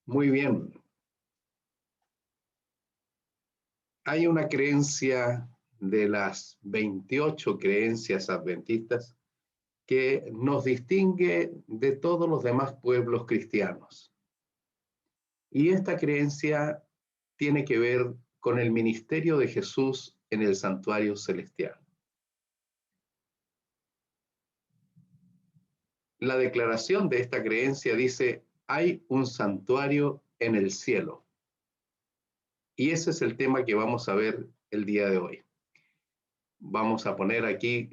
Muy bien. Hay una creencia de las 28 creencias adventistas que nos distingue de todos los demás pueblos cristianos. Y esta creencia tiene que ver con el ministerio de Jesús en el santuario celestial. La declaración de esta creencia dice: hay un santuario en el cielo. Y ese es el tema que vamos a ver el día de hoy. Vamos a poner aquí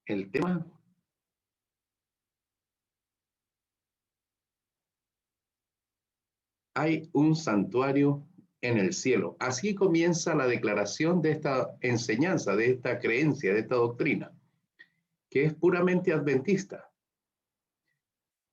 el tema. Hay un santuario en el cielo. Así comienza la declaración de esta enseñanza, de esta creencia, de esta doctrina, que es puramente adventista.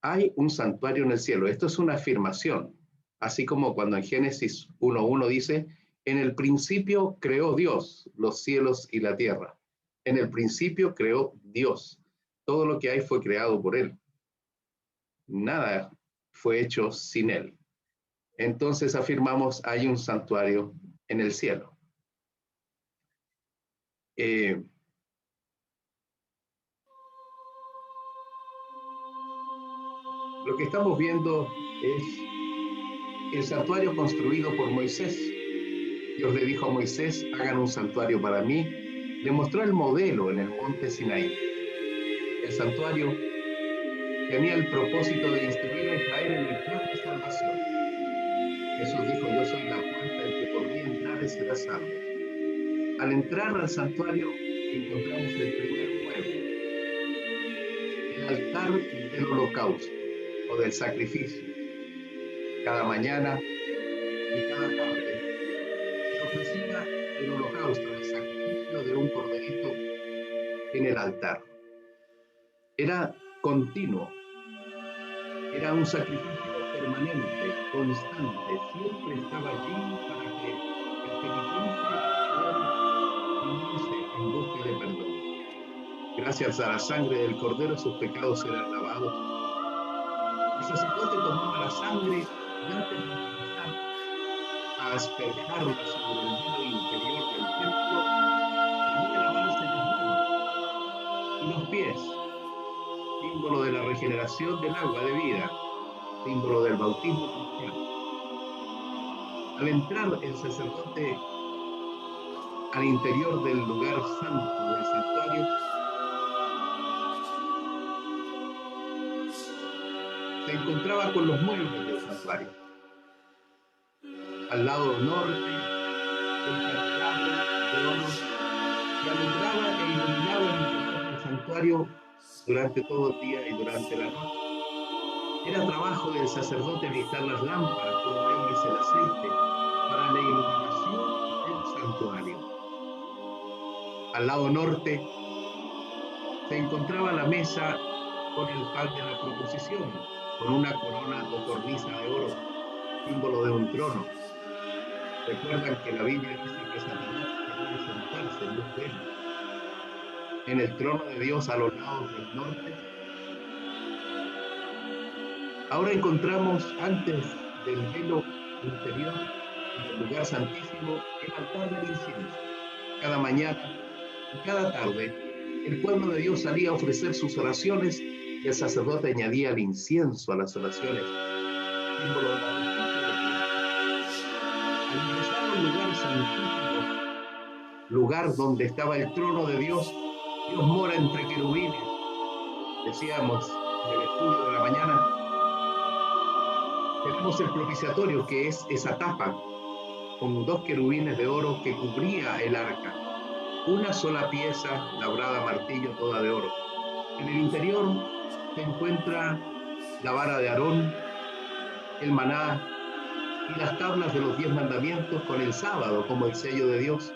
Hay un santuario en el cielo. Esto es una afirmación, así como cuando en Génesis 1:1 dice: en el principio creó Dios los cielos y la tierra. En el principio creó Dios. Todo lo que hay fue creado por Él. Nada fue hecho sin Él. Entonces afirmamos: hay un santuario en el cielo. Lo que estamos viendo es el santuario construido por Moisés. Dios le dijo a Moisés: hagan un santuario para mí. Le mostró el modelo en el monte Sinaí. El santuario tenía el propósito de instruir a Israel en el plan de salvación. Jesús dijo: yo soy la puerta, el que por mí entrare será salvo. Al entrar al santuario encontramos el primer mueble, el altar del holocausto o del sacrificio. Cada mañana y cada tarde se ofrecía el holocausto, el sacrificio de un corderito en el altar. Era continuo, era un sacrificio permanente, constante, siempre estaba allí para que el penitente viniese en busca de perdón. Gracias a la sangre del cordero sus pecados serán lavados. El sacerdote tomaba la sangre y antes de comenzar a asperjarla sobre el velo interior del templo, debía lavarse las manos y los pies, símbolo de la regeneración del agua de vida, símbolo del bautismo cristiano. Al entrar el sacerdote al interior del lugar santo del santuario, se encontraba con los muebles del santuario. Al lado norte, el candelabro de oro que alumbraba e iluminaba el interior del santuario durante todo el día y durante la noche. Era trabajo del sacerdote alistar las lámparas, proveerles el aceite para la iluminación del santuario. Al lado norte se encontraba la mesa con el pan de la proposición, con una corona o cornisa de oro, símbolo de un trono. Recuerdan que la Biblia dice que Satanás quería sentarse en el trono de Dios a los lados del norte. Ahora encontramos antes del velo interior, en el lugar santísimo, el altar del incienso. Cada mañana y cada tarde, el pueblo de Dios salía a ofrecer sus oraciones y el sacerdote añadía el incienso a las oraciones, símbolo de la justicia de Dios. Al ingresar al lugar santísimo, lugar donde estaba el trono de Dios, Dios mora entre querubines. Decíamos en el estudio de la mañana, tenemos el propiciatorio, que es esa tapa con 2 querubines de oro que cubría el arca. Una sola pieza labrada a martillo, toda de oro. En el interior se encuentra la vara de Aarón, el maná y las tablas de los 10 mandamientos con el sábado como el sello de Dios.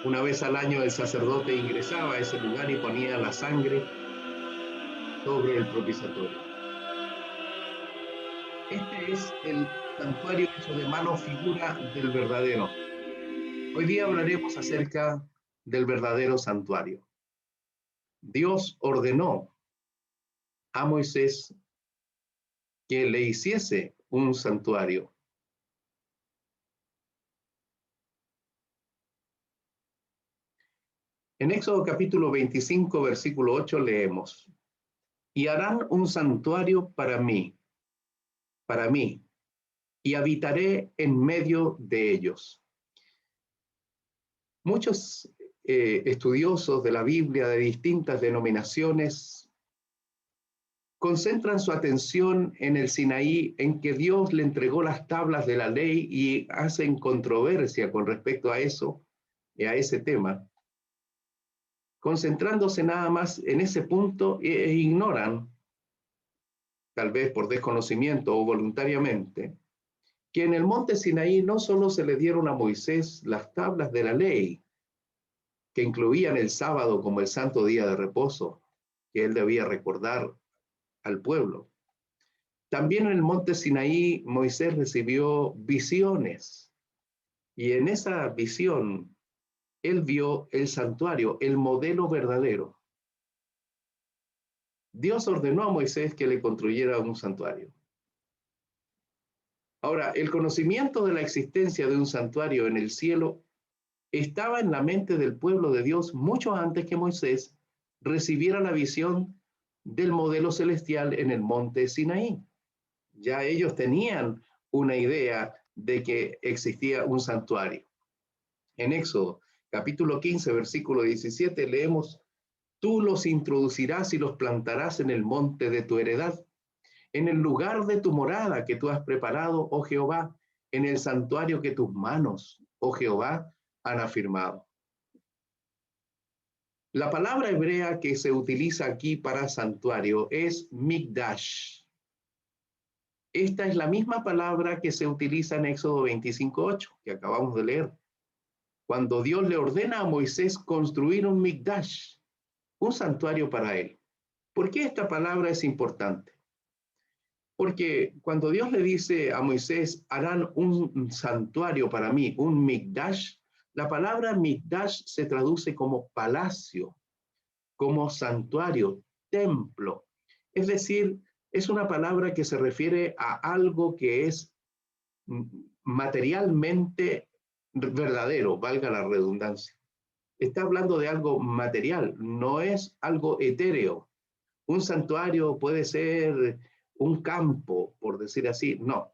Una vez al año el sacerdote ingresaba a ese lugar y ponía la sangre sobre el propiciatorio. Este es el santuario hecho de mano, figura del verdadero. Hoy día hablaremos acerca del verdadero santuario. Dios ordenó a Moisés que le hiciese un santuario. En Éxodo capítulo 25, versículo 8 leemos, y harán un santuario para mí, y habitaré en medio de ellos. Muchos estudiosos de la Biblia de distintas denominaciones concentran su atención en el Sinaí, en que Dios le entregó las tablas de la ley y hacen controversia con respecto a eso, a ese tema, concentrándose nada más en ese punto e ignoran, tal vez por desconocimiento o voluntariamente, que en el monte Sinaí no solo se le dieron a Moisés las tablas de la ley, que incluían el sábado como el santo día de reposo, que él debía recordar al pueblo. También en el monte Sinaí Moisés recibió visiones, y en esa visión él vio el santuario, el modelo verdadero. Dios ordenó a Moisés que le construyera un santuario. Ahora, el conocimiento de la existencia de un santuario en el cielo estaba en la mente del pueblo de Dios mucho antes que Moisés recibiera la visión del modelo celestial en el monte Sinaí. Ya ellos tenían una idea de que existía un santuario. En Éxodo, capítulo 15, versículo 17, leemos, tú los introducirás y los plantarás en el monte de tu heredad, en el lugar de tu morada que tú has preparado, oh Jehová, en el santuario que tus manos, oh Jehová, han afirmado. La palabra hebrea que se utiliza aquí para santuario es mikdash. Esta es la misma palabra que se utiliza en Éxodo 25:8, que acabamos de leer, cuando Dios le ordena a Moisés construir un mikdash, un santuario para él. ¿Por qué esta palabra es importante? Porque cuando Dios le dice a Moisés, harán un santuario para mí, un mikdash, la palabra mikdash se traduce como palacio, como santuario, templo. Es decir, es una palabra que se refiere a algo que es materialmente verdadero, valga la redundancia. Está hablando de algo material, no es algo etéreo. Un santuario puede ser un campo, por decir así, no.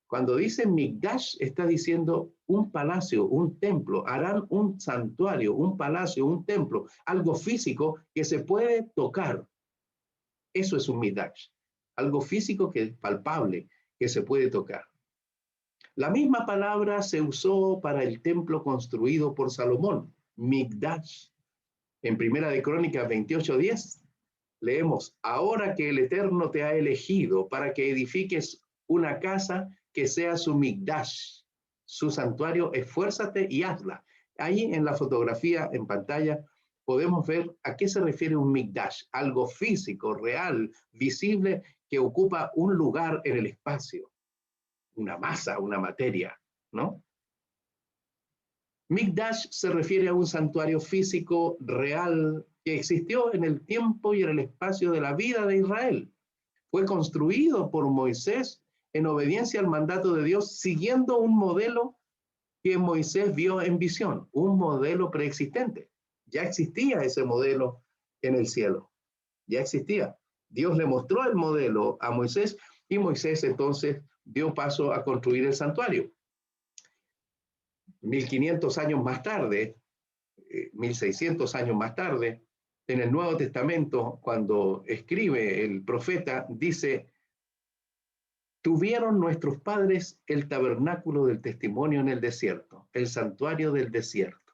Cuando dice Mikdash, está diciendo un palacio, un templo, harán un santuario, un palacio, un templo, algo físico que se puede tocar. Eso es un Mikdash, algo físico que es palpable, que se puede tocar. La misma palabra se usó para el templo construido por Salomón, Mikdash. En Primera de Crónicas 28:10 leemos, ahora que el Eterno te ha elegido para que edifiques una casa que sea su Mikdash, su santuario, esfuérzate y hazla. Ahí en la fotografía en pantalla podemos ver a qué se refiere un Mikdash, algo físico, real, visible, que ocupa un lugar en el espacio, una masa, una materia, ¿no? Mikdash se refiere a un santuario físico real que existió en el tiempo y en el espacio de la vida de Israel. Fue construido por Moisés en obediencia al mandato de Dios, siguiendo un modelo que Moisés vio en visión, un modelo preexistente. Ya existía ese modelo en el cielo, ya existía. Dios le mostró el modelo a Moisés y Moisés entonces dio paso a construir el santuario. 1500 años más tarde, 1600 años más tarde, en el Nuevo Testamento, cuando escribe el profeta, dice, tuvieron nuestros padres el tabernáculo del testimonio en el desierto, el santuario del desierto,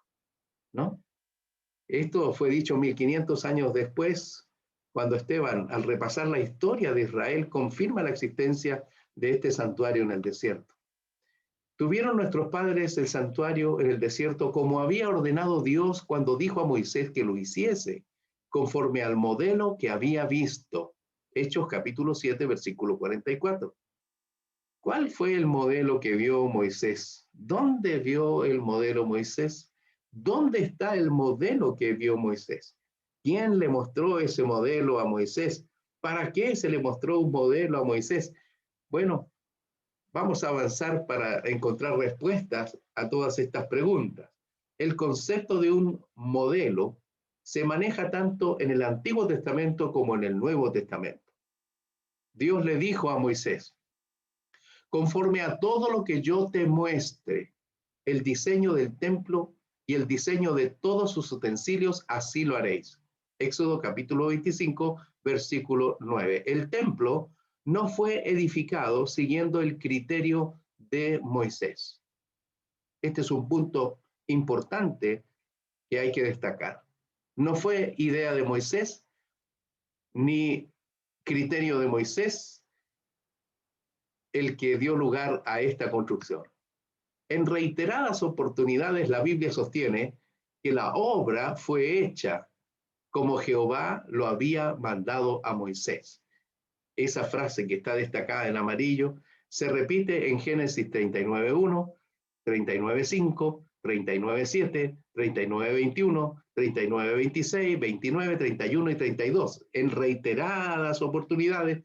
¿no? Esto fue dicho 1500 años después, cuando Esteban, al repasar la historia de Israel, confirma la existencia de este santuario en el desierto. Tuvieron nuestros padres el santuario en el desierto como había ordenado Dios cuando dijo a Moisés que lo hiciese, conforme al modelo que había visto. Hechos capítulo 7, versículo 44. ¿Cuál fue el modelo que vio Moisés? ¿Dónde vio el modelo Moisés? ¿Dónde está el modelo que vio Moisés? ¿Quién le mostró ese modelo a Moisés? ¿Para qué se le mostró un modelo a Moisés? Bueno, vamos a avanzar para encontrar respuestas a todas estas preguntas. El concepto de un modelo se maneja tanto en el Antiguo Testamento como en el Nuevo Testamento. Dios le dijo a Moisés: conforme a todo lo que yo te muestre, el diseño del templo y el diseño de todos sus utensilios, así lo haréis. Éxodo capítulo 25, versículo 9. El templo no fue edificado siguiendo el criterio de Moisés. Este es un punto importante que hay que destacar. No fue idea de Moisés ni criterio de Moisés el que dio lugar a esta construcción. En reiteradas oportunidades la Biblia sostiene que la obra fue hecha como Jehová lo había mandado a Moisés. Esa frase que está destacada en amarillo se repite en Génesis 39:1, 39:5, 39:7, 39:21, 39:26, 29, 31 y 32. En reiteradas oportunidades,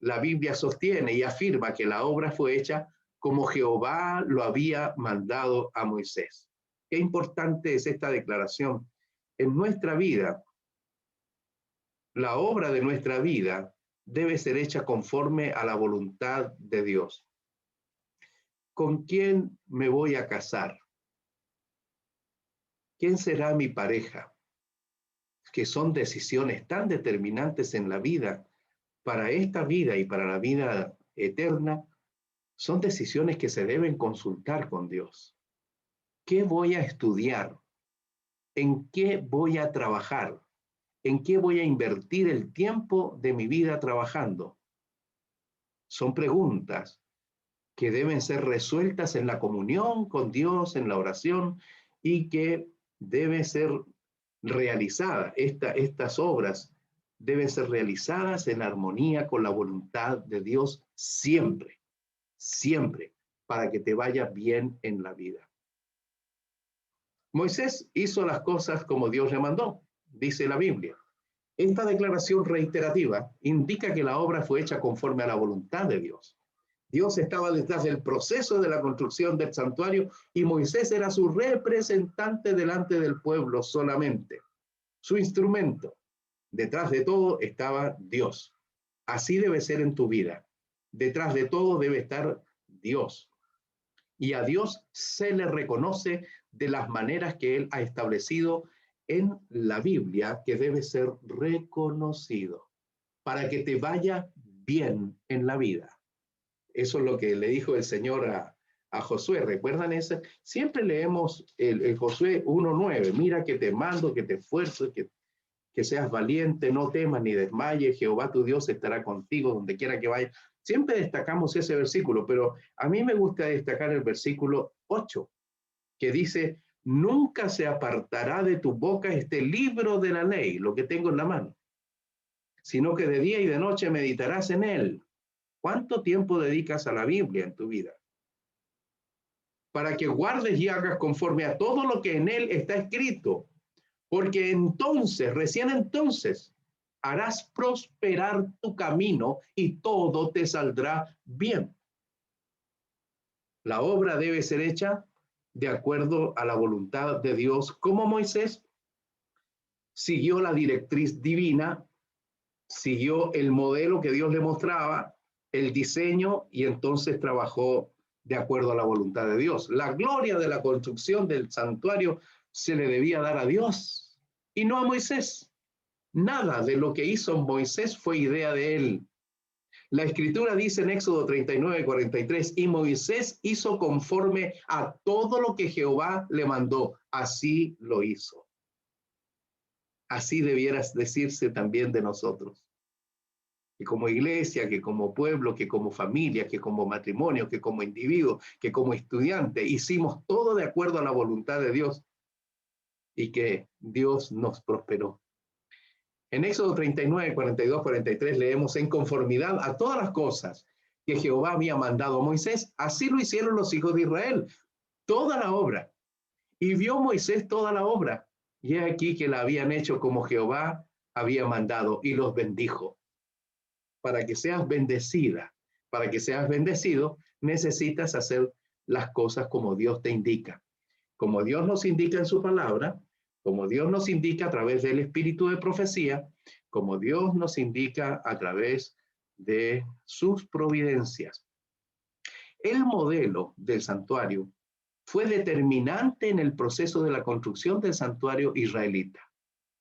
la Biblia sostiene y afirma que la obra fue hecha como Jehová lo había mandado a Moisés. Qué importante es esta declaración. En nuestra vida, la obra de nuestra vida debe ser hecha conforme a la voluntad de Dios. ¿Con quién me voy a casar? ¿Quién será mi pareja? Que son decisiones tan determinantes en la vida, para esta vida y para la vida eterna, son decisiones que se deben consultar con Dios. ¿Qué voy a estudiar? ¿En qué voy a trabajar? ¿En qué voy a invertir el tiempo de mi vida trabajando? Son preguntas que deben ser resueltas en la comunión con Dios, en la oración, y que deben ser realizadas. Estas obras deben ser realizadas en armonía con la voluntad de Dios siempre, siempre, para que te vaya bien en la vida. Moisés hizo las cosas como Dios le mandó, dice la Biblia. Esta declaración reiterativa indica que la obra fue hecha conforme a la voluntad de Dios. Dios estaba detrás del proceso de la construcción del santuario y Moisés era su representante delante del pueblo solamente, su instrumento. Detrás de todo estaba Dios. Así debe ser en tu vida. Detrás de todo debe estar Dios. Y a Dios se le reconoce de las maneras que Él ha establecido en la Biblia, que debe ser reconocido para que te vaya bien en la vida. Eso es lo que le dijo el Señor a Josué. ¿Recuerdan eso? Siempre leemos el Josué 1:9. Mira que te mando, que te esfuerzo, que seas valiente, no temas ni desmayes. Jehová tu Dios estará contigo donde quiera que vayas. Siempre destacamos ese versículo, pero a mí me gusta destacar el versículo 8, que dice: nunca se apartará de tu boca este libro de la ley, lo que tengo en la mano, sino que de día y de noche meditarás en él. ¿Cuánto tiempo dedicas a la Biblia en tu vida? Para que guardes y hagas conforme a todo lo que en él está escrito, porque entonces, recién entonces, harás prosperar tu camino y todo te saldrá bien. La obra debe ser hecha de acuerdo a la voluntad de Dios, como Moisés siguió la directriz divina, siguió el modelo que Dios le mostraba, el diseño, y entonces trabajó de acuerdo a la voluntad de Dios. La gloria de la construcción del santuario se le debía dar a Dios y no a Moisés. Nada de lo que hizo Moisés fue idea de él. La escritura dice en Éxodo 39:43, y Moisés hizo conforme a todo lo que Jehová le mandó. Así lo hizo. Así debieras decirse también de nosotros. Que como iglesia, que como pueblo, que como familia, que como matrimonio, que como individuo, que como estudiante, hicimos todo de acuerdo a la voluntad de Dios y que Dios nos prosperó. En Éxodo 39, 42, 43 leemos: en conformidad a todas las cosas que Jehová había mandado a Moisés, así lo hicieron los hijos de Israel, toda la obra. Y vio Moisés toda la obra, y he aquí que la habían hecho como Jehová había mandado, y los bendijo. para que seas bendecida, para que seas bendecido, necesitas hacer las cosas como Dios te indica. Como Dios nos indica en su palabra, como Dios nos indica a través del espíritu de profecía, como Dios nos indica a través de sus providencias. El modelo del santuario fue determinante en el proceso de la construcción del santuario israelita.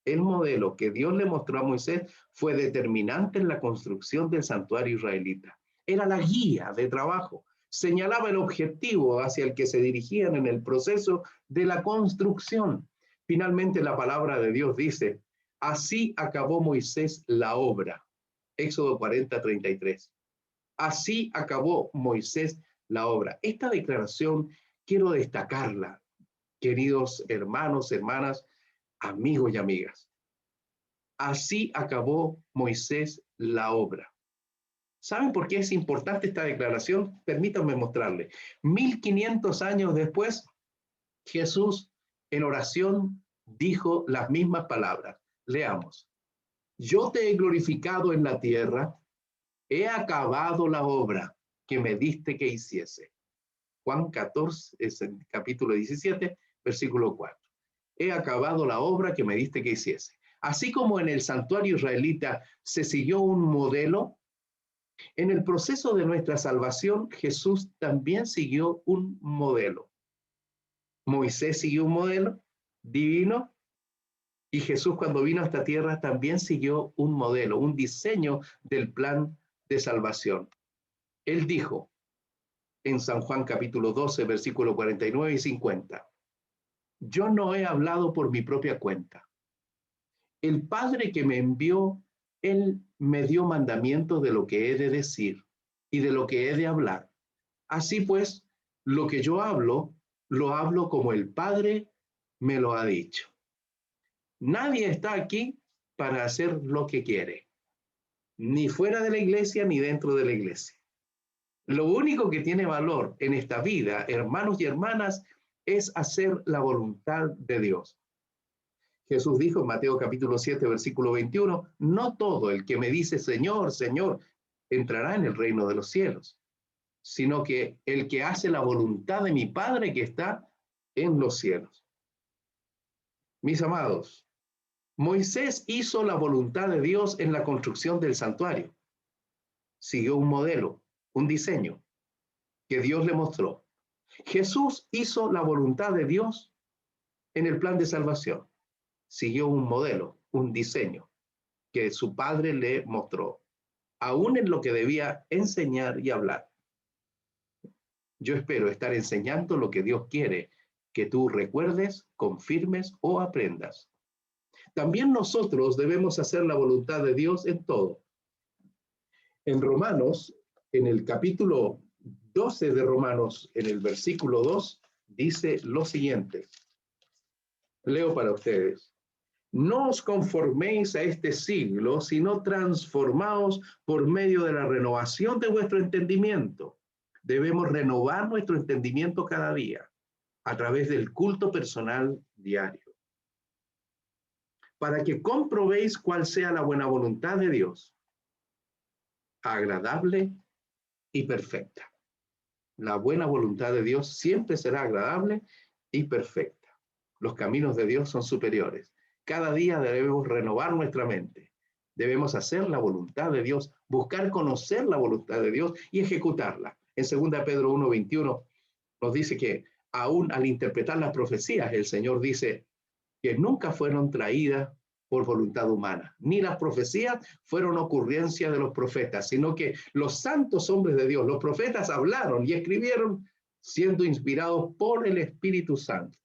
El modelo que Dios le mostró a Moisés fue determinante en la construcción del santuario israelita. Era la guía de trabajo, señalaba el objetivo hacia el que se dirigían en el proceso de la construcción. Finalmente la palabra de Dios dice, así acabó Moisés la obra. Éxodo 40:33. Así acabó Moisés la obra. Esta declaración quiero destacarla, queridos hermanos, hermanas, amigos y amigas. Así acabó Moisés la obra. ¿Saben por qué es importante esta declaración? Permítanme mostrarle. 1500 años después, Jesús en oración dijo las mismas palabras. Leamos. Yo te he glorificado en la tierra, he acabado la obra que me diste que hiciese. Juan 14, es el capítulo 17, versículo 4. He acabado la obra que me diste que hiciese. Así como en el santuario israelita se siguió un modelo, en el proceso de nuestra salvación, Jesús también siguió un modelo. Moisés siguió un modelo divino y Jesús cuando vino a esta tierra también siguió un modelo, un diseño del plan de salvación. Él dijo en San Juan capítulo 12, versículo 49 y 50, yo no he hablado por mi propia cuenta. El Padre que me envió, Él me dio mandamiento de lo que he de decir y de lo que he de hablar. Así pues, lo que yo hablo, lo hablo como el Padre me lo ha dicho. Nadie está aquí para hacer lo que quiere, ni fuera de la iglesia ni dentro de la iglesia. Lo único que tiene valor en esta vida, hermanos y hermanas, es hacer la voluntad de Dios. Jesús dijo en Mateo capítulo 7, versículo 21, no todo el que me dice Señor, Señor, entrará en el reino de los cielos, sino que el que hace la voluntad de mi Padre que está en los cielos. Mis amados, Moisés hizo la voluntad de Dios en la construcción del santuario. Siguió un modelo, un diseño que Dios le mostró. Jesús hizo la voluntad de Dios en el plan de salvación. Siguió un modelo, un diseño que su Padre le mostró, aún en lo que debía enseñar y hablar. Yo espero estar enseñando lo que Dios quiere que tú recuerdes, confirmes o aprendas. También nosotros debemos hacer la voluntad de Dios en todo. En Romanos, en el capítulo 12 de Romanos, en el versículo 2, dice lo siguiente. Leo para ustedes. No os conforméis a este siglo, sino transformaos por medio de la renovación de vuestro entendimiento. Debemos renovar nuestro entendimiento cada día a través del culto personal diario, para que comprobéis cuál sea la buena voluntad de Dios, agradable y perfecta. La buena voluntad de Dios siempre será agradable y perfecta. Los caminos de Dios son superiores. Cada día debemos renovar nuestra mente. Debemos hacer la voluntad de Dios, buscar conocer la voluntad de Dios y ejecutarla. En 2 Pedro 1:21 nos dice que aún al interpretar las profecías, el Señor dice que nunca fueron traídas por voluntad humana, ni las profecías fueron ocurrencia de los profetas, sino que los santos hombres de Dios, los profetas hablaron y escribieron siendo inspirados por el Espíritu Santo.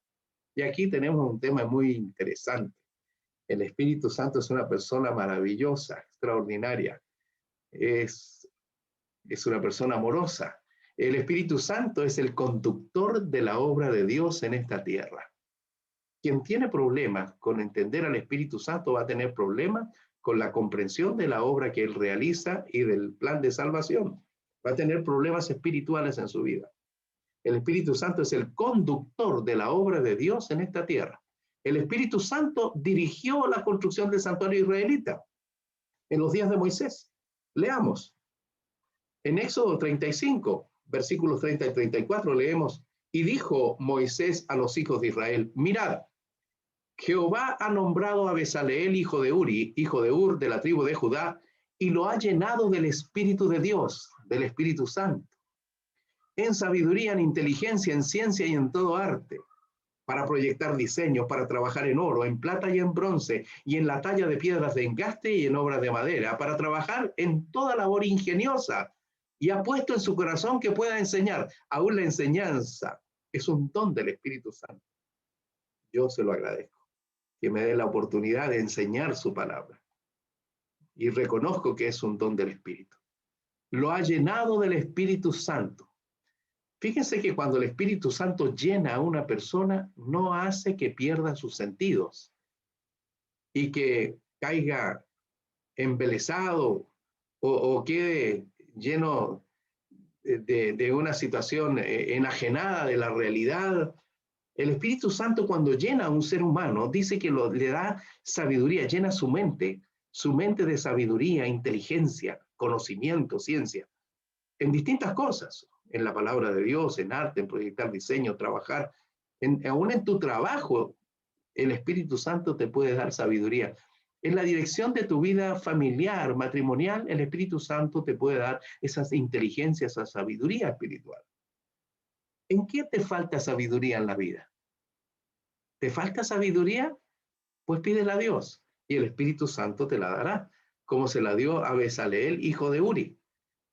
Y aquí tenemos un tema muy interesante. El Espíritu Santo es una persona maravillosa, extraordinaria. Es una persona amorosa. El Espíritu Santo es el conductor de la obra de Dios en esta tierra. Quien tiene problemas con entender al Espíritu Santo va a tener problemas con la comprensión de la obra que Él realiza y del plan de salvación. Va a tener problemas espirituales en su vida. El Espíritu Santo es el conductor de la obra de Dios en esta tierra. El Espíritu Santo dirigió la construcción del santuario israelita en los días de Moisés. Leamos. En Éxodo 35, versículos 30 y 34, leemos, y dijo Moisés a los hijos de Israel, mirad, Jehová ha nombrado a Bezaleel, hijo de Uri, hijo de Ur, de la tribu de Judá, y lo ha llenado del Espíritu de Dios, del Espíritu Santo, en sabiduría, en inteligencia, en ciencia y en todo arte, para proyectar diseños, para trabajar en oro, en plata y en bronce, y en la talla de piedras de engaste y en obras de madera, para trabajar en toda labor ingeniosa, y ha puesto en su corazón que pueda enseñar. Aún la enseñanza es un don del Espíritu Santo. Yo se lo agradezco, que me dé la oportunidad de enseñar su palabra. Y reconozco que es un don del Espíritu. Lo ha llenado del Espíritu Santo. Fíjense que cuando el Espíritu Santo llena a una persona, no hace que pierda sus sentidos y que caiga embelesado o quede lleno de una situación enajenada de la realidad. El Espíritu Santo, cuando llena a un ser humano, dice que le da sabiduría, llena su mente de sabiduría, inteligencia, conocimiento, ciencia, en distintas cosas, en la palabra de Dios, en arte, en proyectar diseño, trabajar, aún en tu trabajo, el Espíritu Santo te puede dar sabiduría. En la dirección de tu vida familiar, matrimonial, el Espíritu Santo te puede dar esas inteligencias, esa sabiduría espiritual. ¿En qué te falta sabiduría en la vida? ¿Te falta sabiduría? Pues pídela a Dios y el Espíritu Santo te la dará, como se la dio a Bezaleel, hijo de Uri.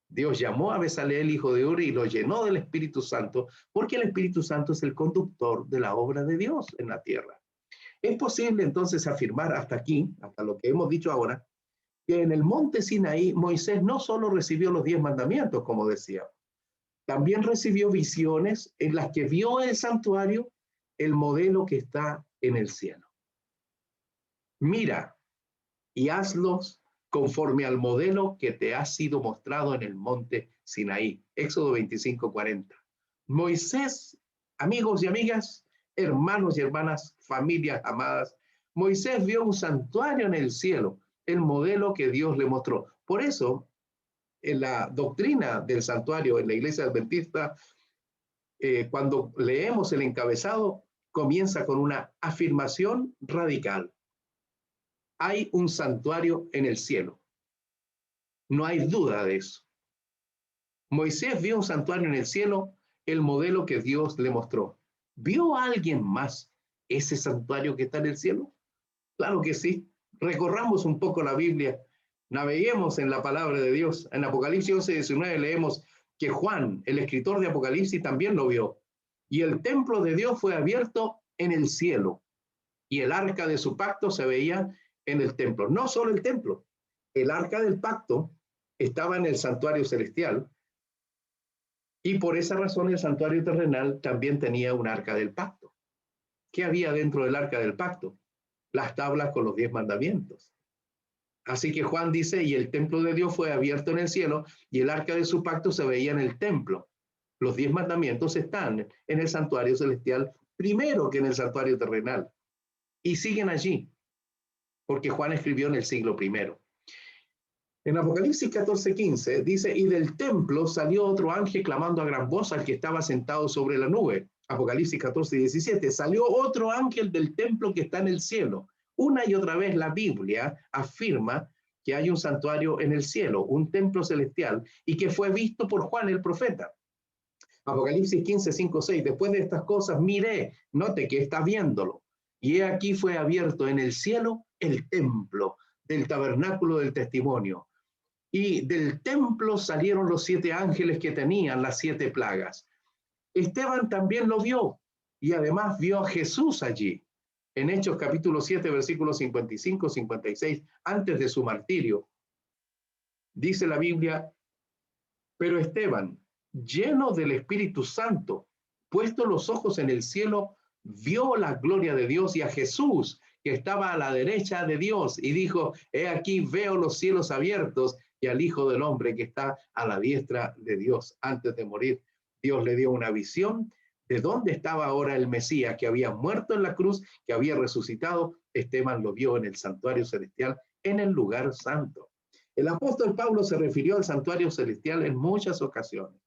Dios llamó a Bezaleel, hijo de Uri, y lo llenó del Espíritu Santo, porque el Espíritu Santo es el conductor de la obra de Dios en la tierra. Es posible entonces afirmar hasta aquí, hasta lo que hemos dicho ahora, que en el monte Sinaí Moisés no solo recibió los 10 mandamientos, como decía, también recibió visiones en las que vio el santuario, el modelo que está en el cielo. Mira y hazlos conforme al modelo que te ha sido mostrado en el monte Sinaí. Éxodo 25:40. Moisés, amigos y amigas, hermanos y hermanas, familias amadas, Moisés vio un santuario en el cielo, el modelo que Dios le mostró. Por eso, en la doctrina del santuario en la iglesia adventista, cuando leemos el encabezado, comienza con una afirmación radical. Hay un santuario en el cielo. No hay duda de eso. Moisés vio un santuario en el cielo, el modelo que Dios le mostró. ¿Vio a alguien más ese santuario que está en el cielo? Claro que sí. Recorramos un poco la Biblia, naveguemos en la palabra de Dios. En Apocalipsis 11:19 leemos que Juan, el escritor de Apocalipsis, también lo vio. Y el templo de Dios fue abierto en el cielo, y el arca de su pacto se veía en el templo. No solo el templo, el arca del pacto estaba en el santuario celestial, y por esa razón el santuario terrenal también tenía un arca del pacto. ¿Qué había dentro del arca del pacto? Las tablas con los 10 mandamientos. Así que Juan dice, y el templo de Dios fue abierto en el cielo, y el arca de su pacto se veía en el templo. Los 10 mandamientos están en el santuario celestial primero que en el santuario terrenal, y siguen allí, porque Juan escribió en el siglo I. En Apocalipsis 14:15 dice, y del templo salió otro ángel clamando a gran voz al que estaba sentado sobre la nube. Apocalipsis 14:17, salió otro ángel del templo que está en el cielo. Una y otra vez la Biblia afirma que hay un santuario en el cielo, un templo celestial, y que fue visto por Juan el profeta. Apocalipsis 15:5-6, después de estas cosas miré, note que está viéndolo, y he aquí fue abierto en el cielo el templo del tabernáculo del testimonio. Y del templo salieron los 7 ángeles que tenían las 7 plagas. Esteban también lo vio y además vio a Jesús allí. En Hechos capítulo 7, versículos 55-56, antes de su martirio, dice la Biblia, pero Esteban, lleno del Espíritu Santo, puesto los ojos en el cielo, vio la gloria de Dios y a Jesús que estaba a la derecha de Dios y dijo, he aquí veo los cielos abiertos y al Hijo del Hombre que está a la diestra de Dios. Antes de morir, Dios le dio una visión de dónde estaba ahora el Mesías, que había muerto en la cruz, que había resucitado. Esteban lo vio en el santuario celestial, en el lugar santo. El apóstol Pablo se refirió al santuario celestial en muchas ocasiones.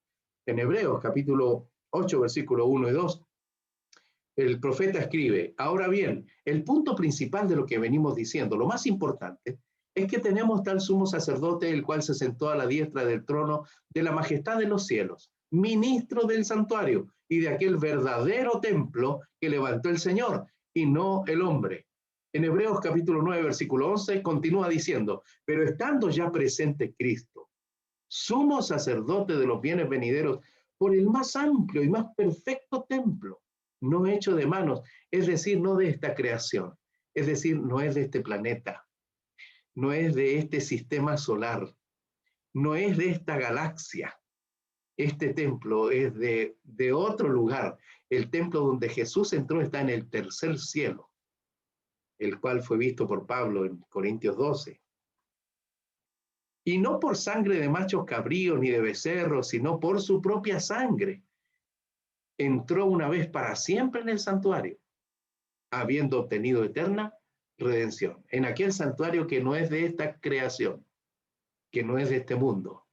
En Hebreos capítulo 8, versículo 1 y 2, el profeta escribe: ahora bien, el punto principal de lo que venimos diciendo, lo más importante, es que tenemos tal sumo sacerdote, el cual se sentó a la diestra del trono de la majestad de los cielos, ministro del santuario y de aquel verdadero templo que levantó el Señor y no el hombre. En Hebreos capítulo 9, versículo 11, continúa diciendo: pero estando ya presente Cristo, sumo sacerdote de los bienes venideros, por el más amplio y más perfecto templo, no hecho de manos, es decir, no de esta creación, es decir, no es de este planeta, no es de este sistema solar, no es de esta galaxia. Este templo es de otro lugar. El templo donde Jesús entró está en el tercer cielo, el cual fue visto por Pablo en Corintios 12. Y no por sangre de machos cabríos ni de becerros, sino por su propia sangre. Entró una vez para siempre en el santuario, habiendo obtenido eterna redención. En aquel santuario que no es de esta creación, que no es de este mundo,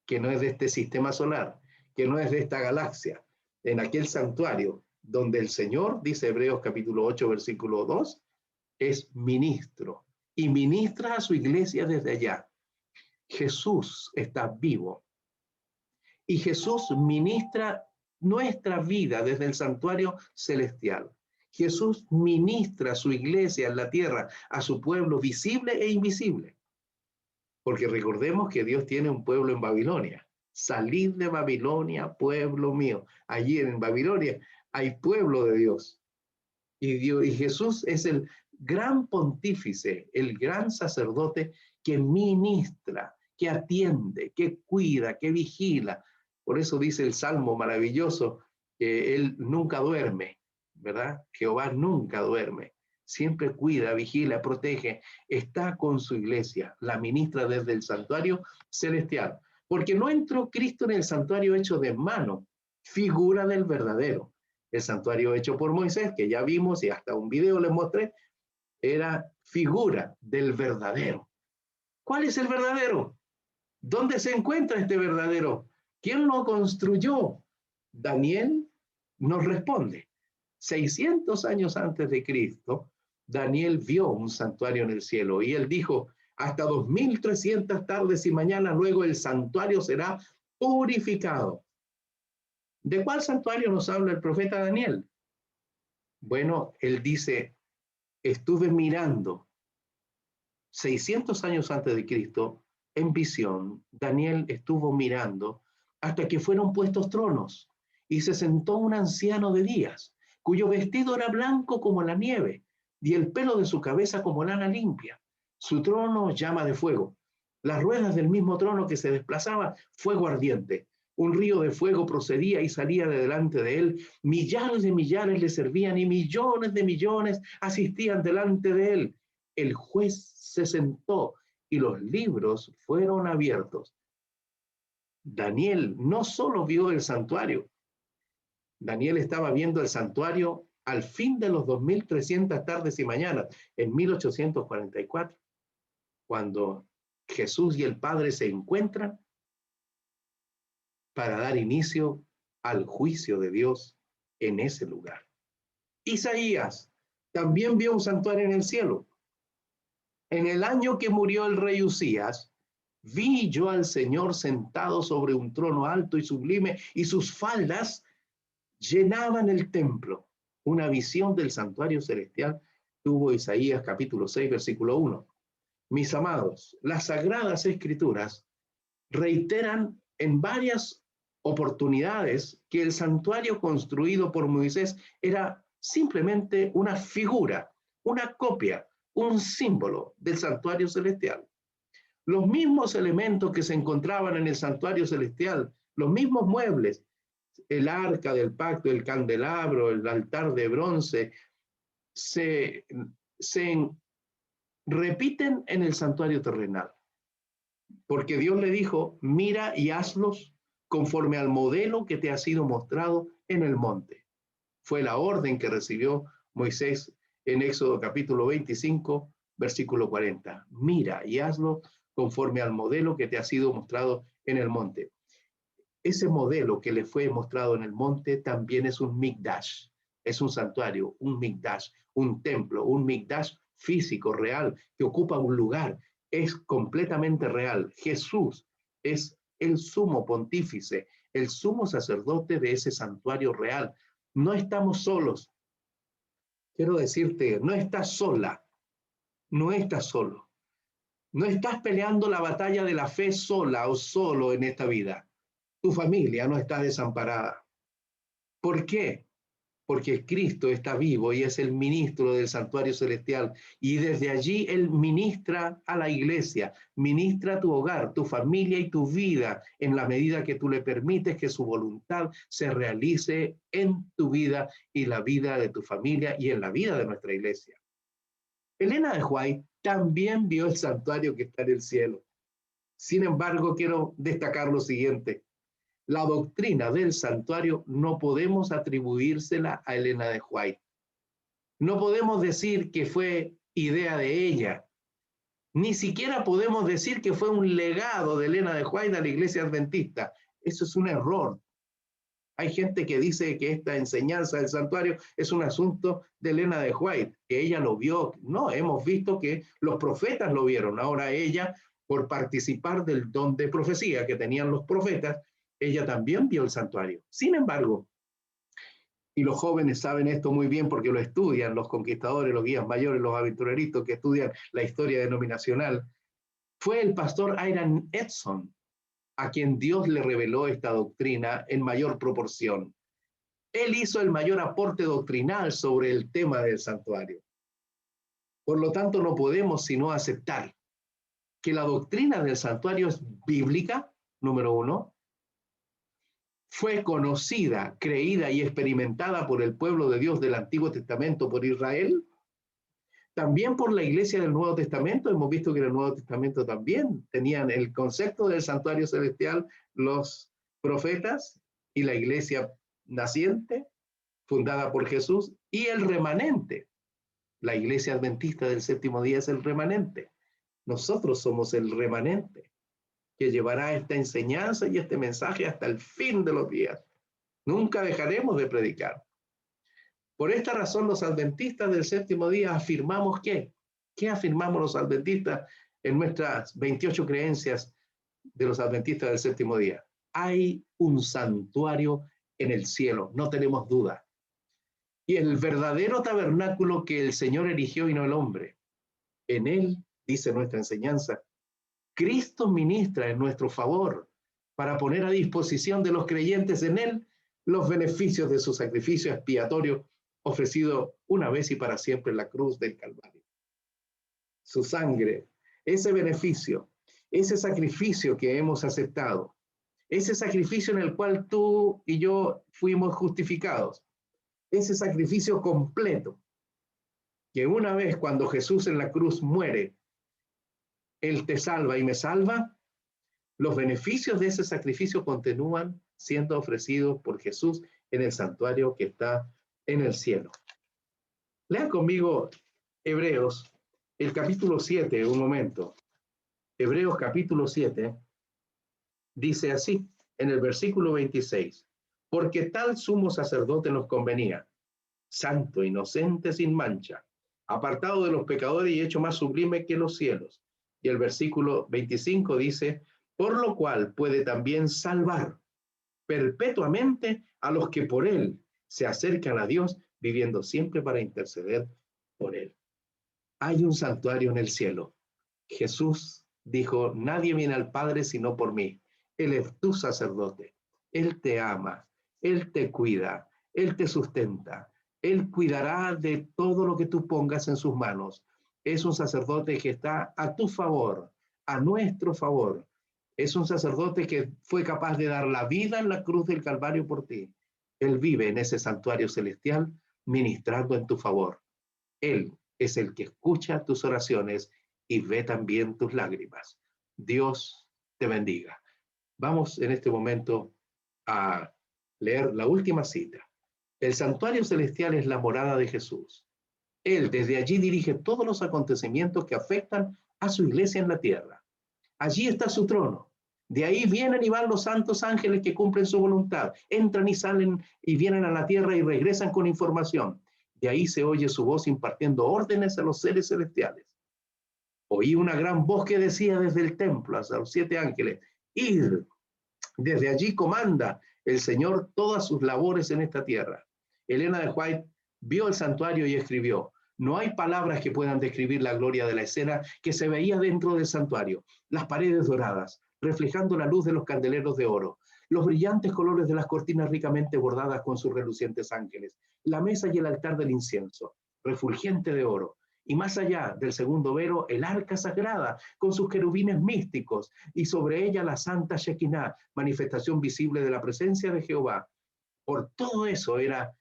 que no es de este sistema solar, que no es de esta galaxia. En aquel santuario donde el Señor, dice Hebreos capítulo 8, versículo 2, es ministro y ministra a su iglesia desde allá. Jesús está vivo y Jesús ministra nuestra vida desde el santuario celestial. Jesús ministra a su iglesia en la tierra, a su pueblo visible e invisible. Porque recordemos que Dios tiene un pueblo en Babilonia. Salid de Babilonia, pueblo mío. Allí en Babilonia hay pueblo de Dios. Y Jesús es el gran pontífice, el gran sacerdote que ministra, que atiende, que cuida, que vigila. Por eso dice el Salmo maravilloso que Él nunca duerme, ¿verdad? Jehová nunca duerme. Siempre cuida, vigila, protege, está con su iglesia, la ministra desde el santuario celestial. Porque no entró Cristo en el santuario hecho de mano, figura del verdadero. El santuario hecho por Moisés, que ya vimos y hasta un video les mostré, era figura del verdadero. ¿Cuál es el verdadero? ¿Dónde se encuentra este verdadero? ¿Quién lo construyó? Daniel nos responde. 600 años antes de Cristo, Daniel vio un santuario en el cielo y él dijo: hasta 2300 tardes y mañanas luego el santuario será purificado. ¿De cuál santuario nos habla el profeta Daniel? Bueno, él dice: estuve mirando 600 años antes de Cristo, en visión, Daniel estuvo mirando hasta que fueron puestos tronos y se sentó un anciano de días, cuyo vestido era blanco como la nieve y el pelo de su cabeza como lana limpia. Su trono llama de fuego. Las ruedas del mismo trono que se desplazaba, fuego ardiente. Un río de fuego procedía y salía de delante de él. Millares de millares le servían y millones de millones asistían delante de él. El juez se sentó y los libros fueron abiertos. Daniel no solo vio el santuario, Daniel estaba viendo el santuario al fin de los 2300 tardes y mañanas, en 1844, cuando Jesús y el Padre se encuentran para dar inicio al juicio de Dios en ese lugar. Isaías también vio un santuario en el cielo. En el año que murió el rey Usías, vi yo al Señor sentado sobre un trono alto y sublime, y sus faldas llenaban el templo. Una visión del santuario celestial tuvo Isaías capítulo 6, versículo 1. Mis amados, las sagradas escrituras reiteran en varias oportunidades que el santuario construido por Moisés era simplemente una figura, una copia, un símbolo del santuario celestial. Los mismos elementos que se encontraban en el santuario celestial, los mismos muebles, el arca del pacto, el candelabro, el altar de bronce, se repiten en el santuario terrenal. Porque Dios le dijo: mira y hazlos conforme al modelo que te ha sido mostrado en el monte. Fue la orden que recibió Moisés en Éxodo capítulo 25, versículo 40. Mira y hazlo conforme al modelo que te ha sido mostrado en el monte. Ese modelo que le fue mostrado en el monte también es un mikdash, es un santuario, un mikdash, un templo, un mikdash físico, real, que ocupa un lugar, es completamente real. Jesús es el sumo pontífice, el sumo sacerdote de ese santuario real. No estamos solos. Quiero decirte, no estás sola, no estás solo. No estás peleando la batalla de la fe sola o solo en esta vida. Tu familia no está desamparada. ¿Por qué? Porque Cristo está vivo y es el ministro del santuario celestial. Y desde allí Él ministra a la iglesia, ministra a tu hogar, tu familia y tu vida en la medida que tú le permites que su voluntad se realice en tu vida y la vida de tu familia y en la vida de nuestra iglesia. Elena de White también vio el santuario que está en el cielo. Sin embargo, quiero destacar lo siguiente. La doctrina del santuario no podemos atribuírsela a Elena de White. No podemos decir que fue idea de ella. Ni siquiera podemos decir que fue un legado de Elena de White a la iglesia adventista. Eso es un error. Hay gente que dice que esta enseñanza del santuario es un asunto de Elena de White, que ella lo vio. No, hemos visto que los profetas lo vieron. Ahora ella, por participar del don de profecía que tenían los profetas, ella también vio el santuario. Sin embargo, y los jóvenes saben esto muy bien porque lo estudian, los conquistadores, los guías mayores, los aventureritos que estudian la historia denominacional, fue el pastor Iran Edson a quien Dios le reveló esta doctrina en mayor proporción. Él hizo el mayor aporte doctrinal sobre el tema del santuario. Por lo tanto, no podemos sino aceptar que la doctrina del santuario es bíblica, número uno, fue conocida, creída y experimentada por el pueblo de Dios del Antiguo Testamento, por Israel, también por la iglesia del Nuevo Testamento. Hemos visto que en el Nuevo Testamento también tenían el concepto del santuario celestial los profetas y la iglesia naciente, fundada por Jesús, y el remanente. La iglesia adventista del séptimo día es el remanente. Nosotros somos el remanente que llevará esta enseñanza y este mensaje hasta el fin de los días. Nunca dejaremos de predicar. Por esta razón, los adventistas del séptimo día afirmamos ¿qué afirmamos los adventistas en nuestras 28 creencias de los adventistas del séptimo día? Hay un santuario en el cielo, no tenemos duda. Y el verdadero tabernáculo que el Señor erigió y no el hombre. En él, dice nuestra enseñanza, Cristo ministra en nuestro favor para poner a disposición de los creyentes en él los beneficios de su sacrificio expiatorio ofrecido una vez y para siempre en la cruz del Calvario. Su sangre, ese beneficio, ese sacrificio que hemos aceptado, ese sacrificio en el cual tú y yo fuimos justificados, ese sacrificio completo, que una vez cuando Jesús en la cruz muere, Él te salva y me salva, los beneficios de ese sacrificio continúan siendo ofrecidos por Jesús en el santuario que está en el cielo. Lean conmigo Hebreos, el capítulo 7, un momento. Hebreos capítulo 7 dice así, en el versículo 26, porque tal sumo sacerdote nos convenía, santo, inocente, sin mancha, apartado de los pecadores y hecho más sublime que los cielos. Y el versículo 25 dice, por lo cual puede también salvar perpetuamente a los que por él se acercan a Dios, viviendo siempre para interceder por él. Hay un santuario en el cielo. Jesús dijo, nadie viene al Padre sino por mí. Él es tu sacerdote. Él te ama. Él te cuida. Él te sustenta. Él cuidará de todo lo que tú pongas en sus manos. Es un sacerdote que está a tu favor, a nuestro favor. Es un sacerdote que fue capaz de dar la vida en la cruz del Calvario por ti. Él vive en ese santuario celestial ministrando en tu favor. Él es el que escucha tus oraciones y ve también tus lágrimas. Dios te bendiga. Vamos en este momento a leer la última cita. El santuario celestial es la morada de Jesús. Él desde allí dirige todos los acontecimientos que afectan a su iglesia en la tierra. Allí está su trono. De ahí vienen y van los santos ángeles que cumplen su voluntad. Entran y salen y vienen a la tierra y regresan con información. De ahí se oye su voz impartiendo órdenes a los seres celestiales. Oí una gran voz que decía desde el templo hasta los 7 ángeles: id, desde allí comanda el Señor todas sus labores en esta tierra. Elena de White vio el santuario y escribió: no hay palabras que puedan describir la gloria de la escena que se veía dentro del santuario. Las paredes doradas, reflejando la luz de los candeleros de oro, los brillantes colores de las cortinas ricamente bordadas con sus relucientes ángeles, la mesa y el altar del incienso, refulgente de oro, y más allá del segundo velo, el arca sagrada, con sus querubines místicos, y sobre ella la santa Shekinah, manifestación visible de la presencia de Jehová. Por todo esto era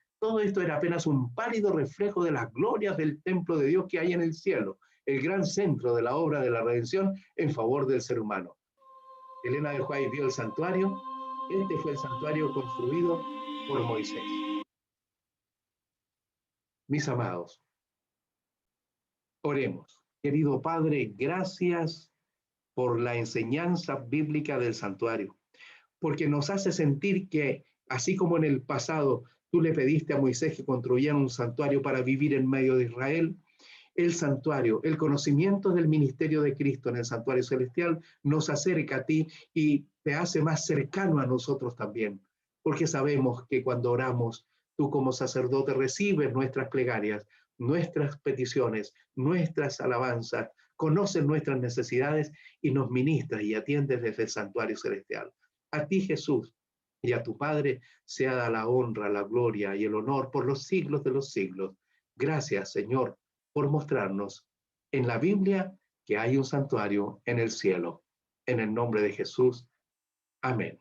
apenas un pálido reflejo de las glorias del templo de Dios que hay en el cielo, el gran centro de la obra de la redención en favor del ser humano. Elena de White vio el santuario. Este fue el santuario construido por Moisés. Mis amados, oremos. Querido Padre, gracias por la enseñanza bíblica del santuario, porque nos hace sentir que, así como en el pasado tú le pediste a Moisés que construyera un santuario para vivir en medio de Israel, el santuario, el conocimiento del ministerio de Cristo en el santuario celestial nos acerca a ti y te hace más cercano a nosotros también, porque sabemos que cuando oramos, tú como sacerdote recibes nuestras plegarias, nuestras peticiones, nuestras alabanzas, conoces nuestras necesidades y nos ministras y atiendes desde el santuario celestial. A ti, Jesús, y a tu Padre sea la honra, la gloria y el honor por los siglos de los siglos. Gracias, Señor, por mostrarnos en la Biblia que hay un santuario en el cielo. En el nombre de Jesús. Amén.